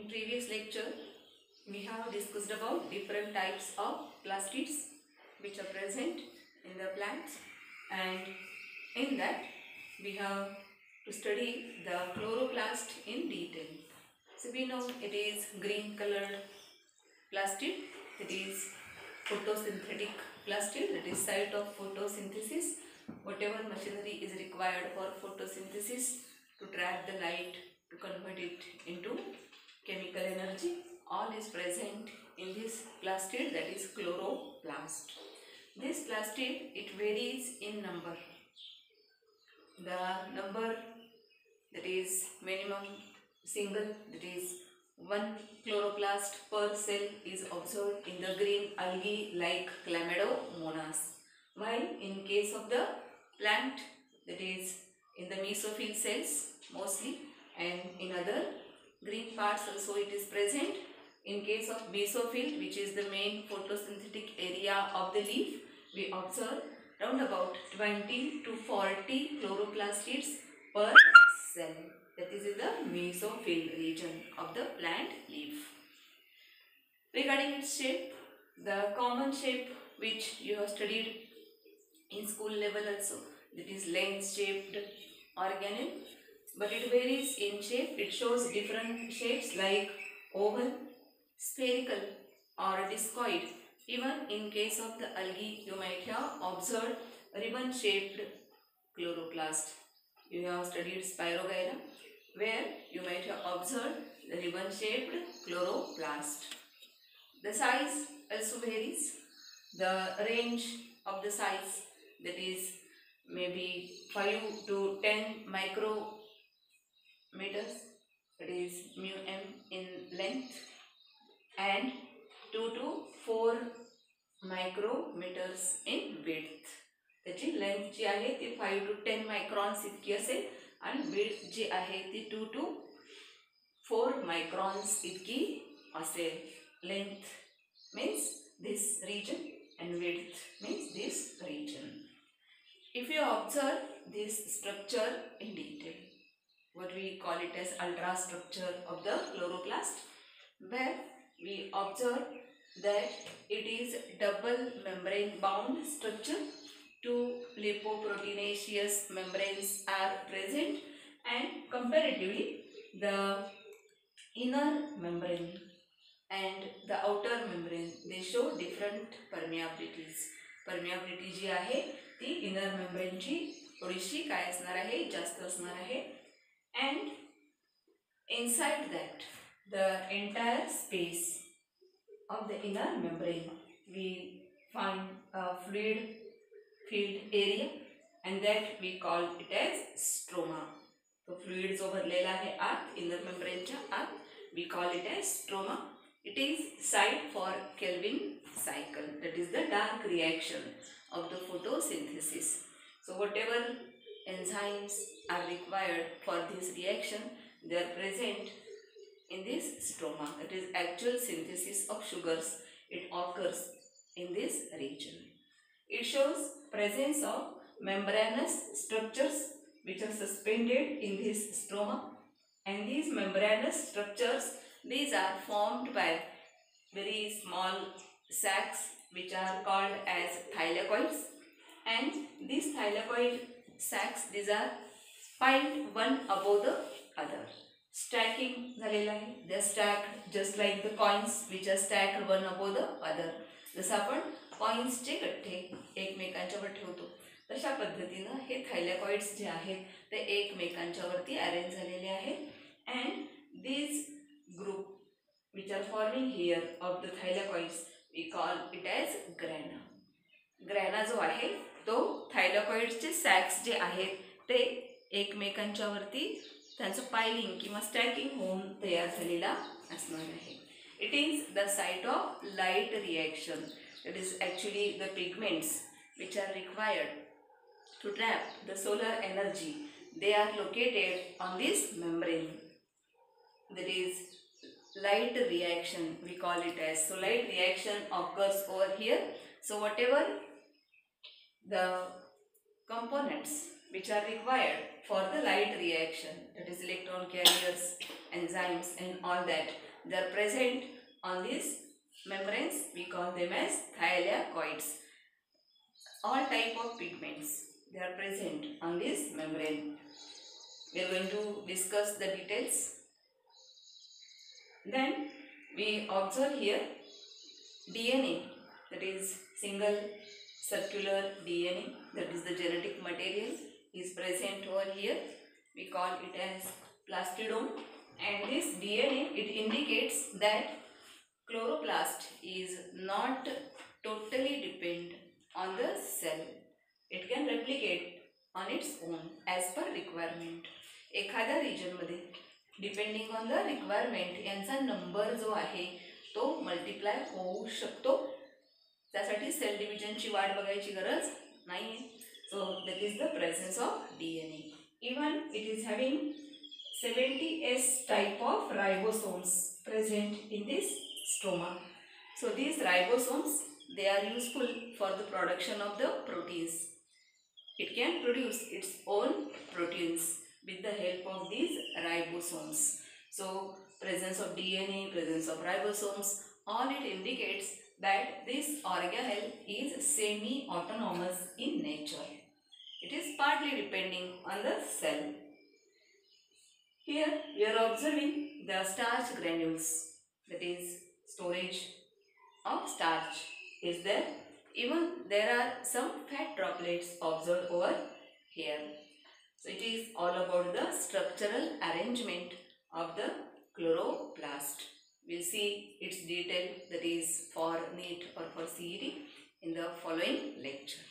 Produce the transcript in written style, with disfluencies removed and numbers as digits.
In previous lecture, we have discussed about different types of plastids which are present in the plants, and in that we have to study the chloroplast in detail. So we know it is green colored plastid, it is photosynthetic plastid, that is site of photosynthesis. Whatever machinery is required for photosynthesis to trap the light, to convert it into chemical energy, all is present in this plastid, that is chloroplast. This plastid, it varies in number. The number that is minimum single, that is one chloroplast per cell, is observed in the green algae like Chlamydomonas, while in case of the plant, that is in the mesophyll cells mostly, and in other green parts also it is present. In case of mesophyll, which is the main photosynthetic area of the leaf, we observe round about 20 to 40 chloroplastids per cell. That is in the mesophyll region of the plant leaf. Regarding its shape, the common shape which you have studied in school level also, that is lens shaped organelle, but it varies in shape. It shows different shapes like oval, spherical or discoid. Even in case of the algae, you might have observed ribbon shaped chloroplast. You have studied Spirogyra, where you might have observed the ribbon shaped chloroplast. The size also varies. The range of the size, that is maybe 5 to 10 micrometers, that is μm in length, and 2 to 4 micrometers in width. त्याची length जी आहे ती 5 to 10 मायक्रॉन्स इतकी असेल आणि width जी आहे ती 2 to 4 मायक्रॉन्स इतकी असेल. Length means this region and width means this region. If you observe this structure in detail, what we call it as ultrastructure of the chloroplast, where we observe that it is double membrane bound structure. Two lipoproteinaceous membranes are present, and comparatively the inner membrane and the outer membrane, they show different permeabilities. Permeability जी आहे ती inner membrane ची थोडीशी काय असणार आहे, जास्त असणार आहे. And inside that, the entire space of the inner membrane, we find a fluid filled area, and that we call it as stroma. So fluid जो भरलेला आहे आत inner membrane च्या आत, we call it as stroma. It is site for Kelvin cycle, that is the dark reaction of the photosynthesis. So whatever enzymes are required for this reaction, they are present in this stroma. It is actual synthesis of sugars. It occurs in this region. It shows presence of membranous structures which are suspended in this stroma, and these membranous structures, these are formed by very small sacs which are called as thylakoids, and these thylakoid sacs, these are piled one above the other. Stacking झालेला आहे. They are stacked just like the coins which are stacked one above the other. जसं आपण कॉइन्सचे गठ्ठे एकमेकांच्यावर ठेवतो, तशा पद्धतीनं हे थायलॅकॉइड्स जे आहेत ते एकमेकांच्यावरती arrange झालेले आहेत. And these group which are forming here of the thylakoids, we call it as grana. Grana जो आहे तो थायलॅकॉइड्सचे सॅक्स जे आहेत ते एकमेकांच्यावरती त्यांचं पायलिंग किंवा स्टॅकिंग होऊन तयार झालेला असणार आहे. It is the site of light reaction. That is actually the pigments which are required to trap the solar energy. They are located on this membrane. That is light reaction, we call it as. So light reaction occurs over here. So whatever the components which are required for the light reaction, that is electron carriers, enzymes and all that. They are present on these membranes. We call them as thylakoids. All type of pigments, they are present on this membrane. We are going to discuss the details. Then we observe here DNA, that is single circular DNA, that is the genetic material is present over here. We call it as plastidome, and this DNA, it indicates that chloroplast is not totally depend on the cell. It can replicate on its own as per requirement. एखाद्या रिजनमध्ये depending on the requirement यांचा number जो आहे तो multiply होऊ शकतो. त्यासाठी cell डिव्हिजनची वाट बघायची गरज नाही. So that is the presence of DNA. Even it is having 70S type of ribosomes present in this stroma. So these ribosomes, they are useful for the production of the proteins. It can produce its own proteins with the help of these ribosomes. So presence of DNA, presence of ribosomes, all it indicates that this organelle is semi-autonomous in nature. It is partly depending on the cell. Here we are observing the starch granules, that is storage of starch is there. Even there are some fat droplets observed over here. So it is all about the structural arrangement of the chloroplast. We'll see its detail, that is for NEET or for CET, in the following lecture.